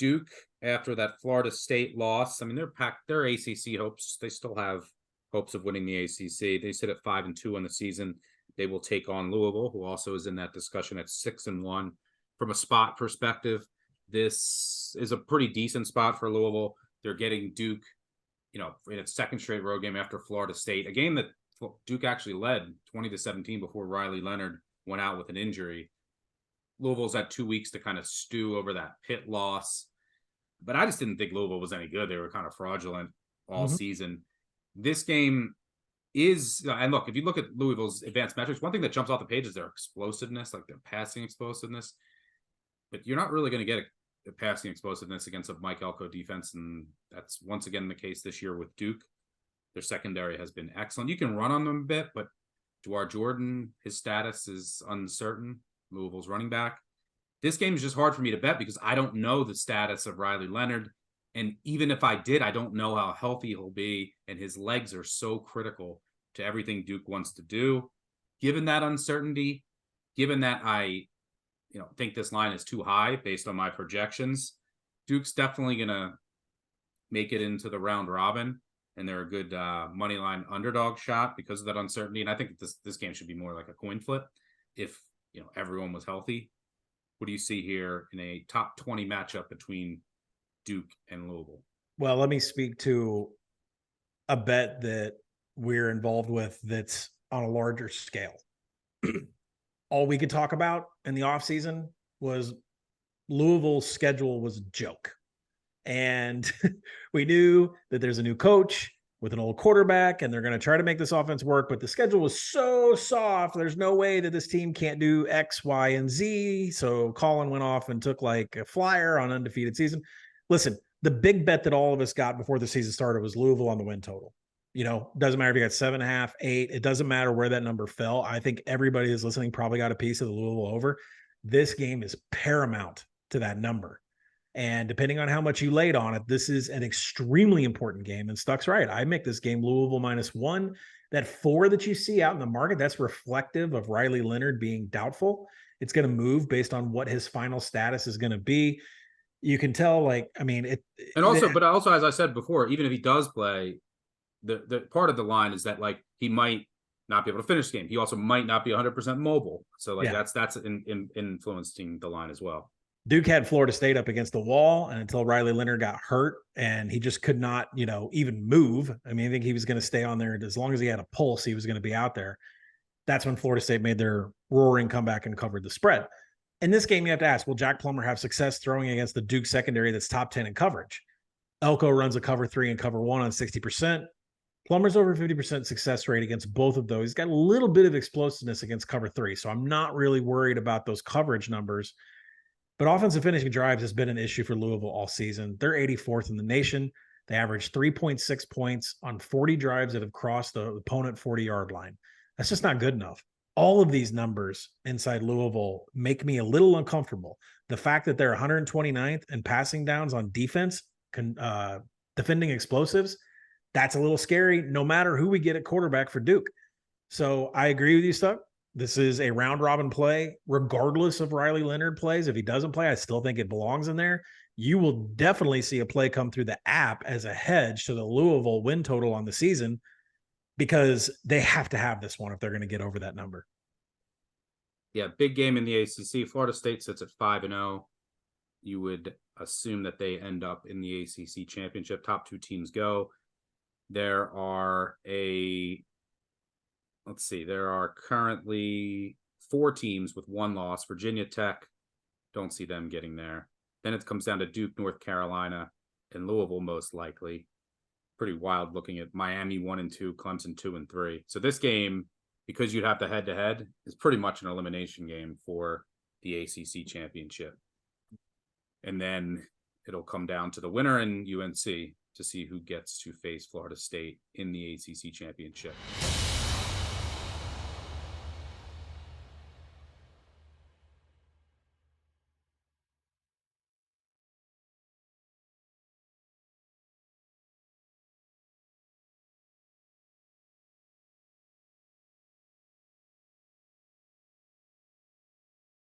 Duke after that Florida State loss. I mean, they're packed. Their ACC hopes. They still have hopes of winning the ACC. They sit at 5-2 in the season. They will take on Louisville, who also is in that discussion at 6-1. From a spot perspective, this is a pretty decent spot for Louisville. They're getting Duke, in its second straight road game after Florida State, a game that Duke actually led 20-17 before Riley Leonard went out with an injury. Louisville's had 2 weeks to kind of stew over that Pitt loss, but I just didn't think Louisville was any good. They were kind of fraudulent all season. This game is, and look, if you look at Louisville's advanced metrics, one thing that jumps off the page is their explosiveness, like their passing explosiveness. But you're not really going to get a passing explosiveness against a Mike Elko defense, and that's once again the case this year with Duke. Their secondary has been excellent. You can run on them a bit, but Dwar Jordan, his status is uncertain. Louisville's running back. This game is just hard for me to bet because I don't know the status of Riley Leonard. And even if I did, I don't know how healthy he'll be. And his legs are so critical to everything Duke wants to do. Given that uncertainty, given that I think this line is too high based on my projections, Duke's definitely going to make it into the round robin. And they're a good money line underdog shot because of that uncertainty. And I think this game should be more like a coin flip if everyone was healthy. What do you see here in a top 20 matchup between Duke and Louisville? Well, let me speak to a bet that we're involved with that's on a larger scale. All we could talk about in the offseason was Louisville's schedule was a joke. And we knew that there's a new coach with an old quarterback, and they're going to try to make this offense work, but the schedule was so soft. There's no way that this team can't do X, Y, and Z. So Colin went off and took like a flyer on undefeated season. Listen, the big bet that all of us got before the season started was Louisville on the win total. Doesn't matter if you got 7.5, 8. It doesn't matter where that number fell. I think everybody who's listening probably got a piece of the Louisville over. This game is paramount to that number. And depending on how much you laid on it, this is an extremely important game. And Stuck's right. I make this game Louisville -1. That 4 that you see out in the market, that's reflective of Riley Leonard being doubtful. It's going to move based on what his final status is going to be. You can tell, but also, as I said before, even if he does play, the part of the line is that he might not be able to finish the game. He also might not be 100% mobile. So that's influencing the line as well. Duke had Florida State up against the wall, and until Riley Leonard got hurt and he just could not, even move. I think he was going to stay on there. As long as he had a pulse, he was going to be out there. That's when Florida State made their roaring comeback and covered the spread. In this game, you have to ask, will Jack Plummer have success throwing against the Duke secondary that's top 10 in coverage? Elko runs a cover 3 and cover 1 on 60%. Plummer's over 50% success rate against both of those. He's got a little bit of explosiveness against cover 3, so I'm not really worried about those coverage numbers. But offensive finishing drives has been an issue for Louisville all season. They're 84th in the nation. They average 3.6 points on 40 drives that have crossed the opponent 40-yard line. That's just not good enough. All of these numbers inside Louisville make me a little uncomfortable. The fact that they're 129th in passing downs on defense, defending explosives, that's a little scary no matter who we get at quarterback for Duke. So I agree with you, Stuck. This is a round robin play, regardless of Riley Leonard plays. If he doesn't play, I still think it belongs in there. You will definitely see a play come through the app as a hedge to the Louisville win total on the season because they have to have this one if they're going to get over that number. Yeah, big game in the ACC. Florida State sits at 5-0. You would assume that they end up in the ACC championship. Top 2 teams go. There are currently 4 teams with 1 loss. Virginia Tech, don't see them getting there. Then it comes down to Duke, North Carolina, and Louisville most likely. Pretty wild looking at Miami 1-2, Clemson 2-3. So this game, because you'd have the head-to-head, is pretty much an elimination game for the ACC championship. And then it'll come down to the winner in UNC to see who gets to face Florida State in the ACC championship.